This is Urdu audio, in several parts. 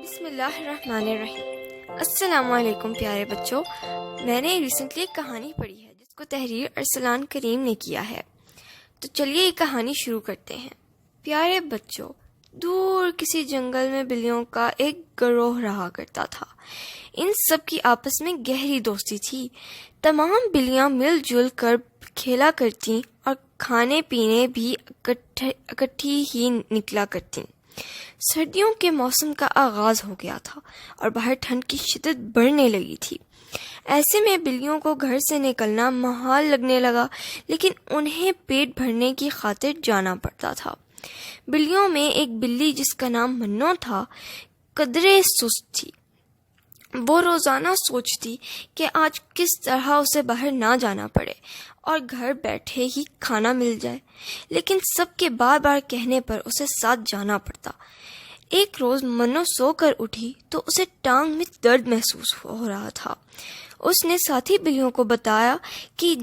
بسم اللہ الرحمن الرحیم۔ السلام علیکم پیارے بچوں، میں نے ریسنٹلی ایک کہانی پڑھی ہے جس کو تحریر ارسلان کریم نے کیا ہے، تو چلیے یہ کہانی شروع کرتے ہیں۔ پیارے بچوں، دور کسی جنگل میں بلیوں کا ایک گروہ رہا کرتا تھا۔ ان سب کی آپس میں گہری دوستی تھی۔ تمام بلیاں مل جل کر کھیلا کرتیں اور کھانے پینے بھی اکٹھی ہی نکلا کرتیں۔ سردیوں کے موسم کا آغاز ہو گیا تھا اور باہر ٹھنڈ کی شدت بڑھنے لگی تھی۔ ایسے میں بلیوں کو گھر سے نکلنا محال لگنے لگا، لیکن انہیں پیٹ بھرنے کی خاطر جانا پڑتا تھا۔ بلیوں میں ایک بلی جس کا نام منو تھا، قدرے سست تھی۔ وہ روزانہ سوچتی کہ آج کس طرح اسے باہر نہ جانا پڑے اور گھر بیٹھے ہی کھانا مل جائے، لیکن سب کے بار بار کہنے پر اسے ساتھ جانا پڑتا۔ ایک روز منو سو کر اٹھی تو اسے ٹانگ میں درد محسوس ہو رہا تھا۔ اس نے ساتھی بلیوں کو بتایا کہ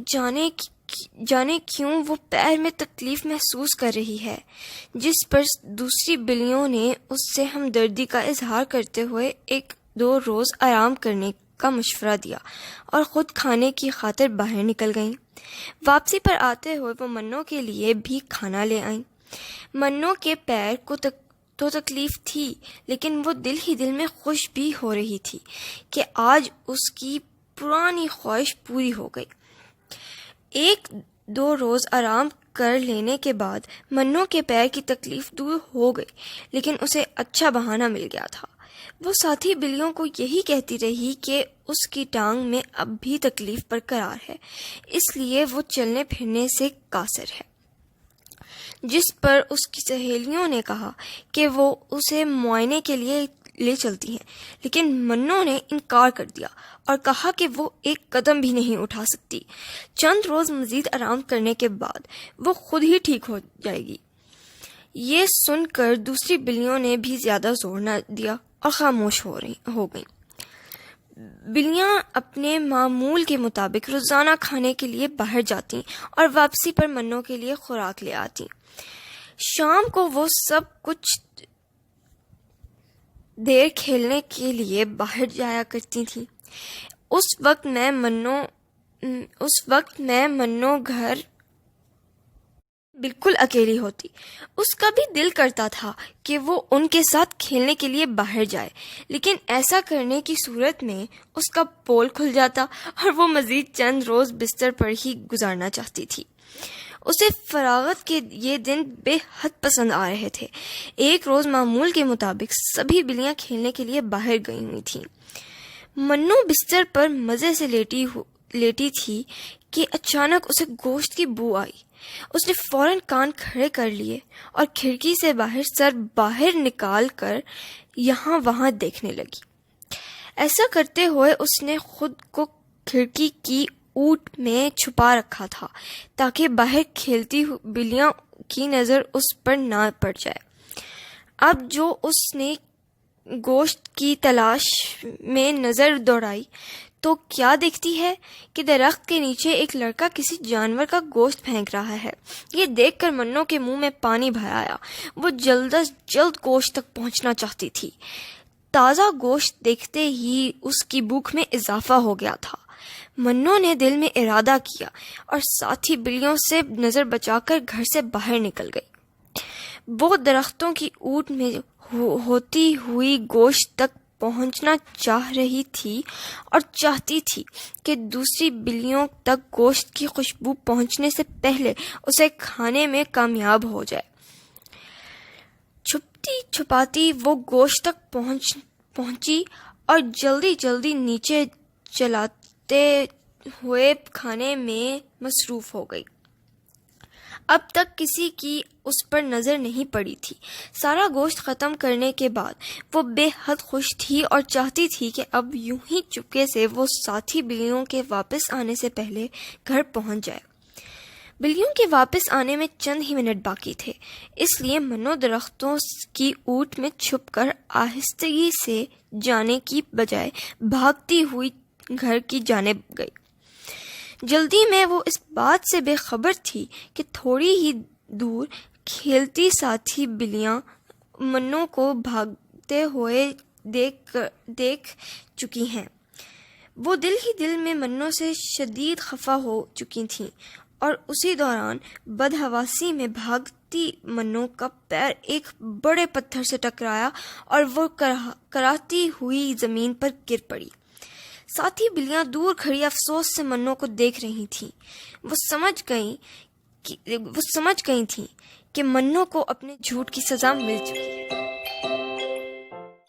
جانے کیوں وہ پیر میں تکلیف محسوس کر رہی ہے، جس پر دوسری بلیوں نے اس سے ہمدردی کا اظہار کرتے ہوئے 1-2 روز آرام کرنے کا مشورہ دیا اور خود کھانے کی خاطر باہر نکل گئیں۔ واپسی پر آتے ہوئے وہ منو کے لیے بھی کھانا لے آئیں۔ منو کے پیر کو تو تکلیف تھی، لیکن وہ دل ہی دل میں خوش بھی ہو رہی تھی کہ آج اس کی پرانی خواہش پوری ہو گئی۔ 1-2 روز آرام کر لینے کے بعد منو کے پیر کی تکلیف دور ہو گئی، لیکن اسے اچھا بہانہ مل گیا تھا۔ وہ ساتھی بلیوں کو یہی کہتی رہی کہ اس کی ٹانگ میں اب بھی تکلیف برقرار ہے، اس لیے وہ چلنے پھرنے سے قاصر ہے، جس پر اس کی سہیلیوں نے کہا کہ وہ اسے معائنے کے لیے لے چلتی ہیں، لیکن منو نے انکار کر دیا اور کہا کہ وہ ایک قدم بھی نہیں اٹھا سکتی۔ چند روز مزید آرام کرنے کے بعد وہ خود ہی ٹھیک ہو جائے گی۔ یہ سن کر دوسری بلیوں نے بھی زیادہ زور نہ دیا اور خاموش ہو گئیں۔ بلیاں اپنے معمول کے مطابق روزانہ کھانے کے لیے باہر جاتیں اور واپسی پر منو کے لیے خوراک لے آتیں۔ شام کو وہ سب کچھ دیر کھیلنے کے لیے باہر جایا کرتی تھیں۔ اس وقت میں منو گھر بالکل اکیلی ہوتی۔ اس کا بھی دل کرتا تھا کہ وہ ان کے ساتھ کھیلنے کے لیے باہر جائے، لیکن ایسا کرنے کی صورت میں اس کا پول کھل جاتا اور وہ مزید چند روز بستر پر ہی گزارنا چاہتی تھی۔ اسے فراغت کے یہ دن بے حد پسند آ رہے تھے۔ ایک روز معمول کے مطابق سبھی بلیاں کھیلنے کے لیے باہر گئی ہوئی تھیں۔ منو بستر پر مزے سے لیٹی تھی کہ اچانک اسے گوشت کی بو آئی۔ اس نے فوراً کان کھڑے کر لیے اور کھڑکی سے سر باہر نکال کر یہاں وہاں دیکھنے لگی۔ ایسا کرتے ہوئے اس نے خود کو کھڑکی کی اوٹ میں چھپا رکھا تھا تاکہ باہر کھیلتی بلیاں کی نظر اس پر نہ پڑ جائے۔ اب جو اس نے گوشت کی تلاش میں نظر دوڑائی تو کیا دیکھتی ہے کہ درخت کے نیچے ایک لڑکا کسی جانور کا گوشت پھینک رہا ہے۔ یہ دیکھ کر منو کے منہ میں پانی بھر آیا۔ وہ جلد از جلد گوشت تک پہنچنا چاہتی تھی۔ تازہ گوشت دیکھتے ہی اس کی بھوک میں اضافہ ہو گیا تھا۔ منو نے دل میں ارادہ کیا اور ساتھی بلیوں سے نظر بچا کر گھر سے باہر نکل گئی۔ وہ درختوں کی اوٹ میں ہوتی ہوئی گوشت تک پہنچنا چاہ رہی تھی اور چاہتی تھی کہ دوسری بلیوں تک گوشت کی خوشبو پہنچنے سے پہلے اسے کھانے میں کامیاب ہو جائے۔ چھپتی چھپاتی وہ گوشت تک پہنچی اور جلدی نیچے چلاتے ہوئے کھانے میں مصروف ہو گئی۔ اب تک کسی کی اس پر نظر نہیں پڑی تھی۔ سارا گوشت ختم کرنے کے بعد وہ بے حد خوش تھی اور چاہتی تھی کہ اب یوں ہی چپکے سے وہ ساتھی بلیوں کے واپس آنے سے پہلے گھر پہنچ جائے۔ بلیوں کے واپس آنے میں چند ہی منٹ باقی تھے، اس لیے منو درختوں کی اوٹ میں چھپ کر آہستگی سے جانے کی بجائے بھاگتی ہوئی گھر کی جانب گئی۔ جلدی میں وہ اس بات سے بے خبر تھی کہ تھوڑی ہی دور کھیلتی ساتھی بلیاں منو کو بھاگتے ہوئے دیکھ چکی ہیں۔ وہ دل ہی دل میں منو سے شدید خفا ہو چکی تھیں، اور اسی دوران بدحواسی میں بھاگتی منو کا پیر ایک بڑے پتھر سے ٹکرایا اور وہ کراتی ہوئی زمین پر گر پڑی۔ ساتھی بلیاں دور کھڑی افسوس سے منو کو دیکھ رہی تھیں۔ وہ سمجھ گئی تھیں کہ منو کو اپنے جھوٹ کی سزا مل چکی ہے۔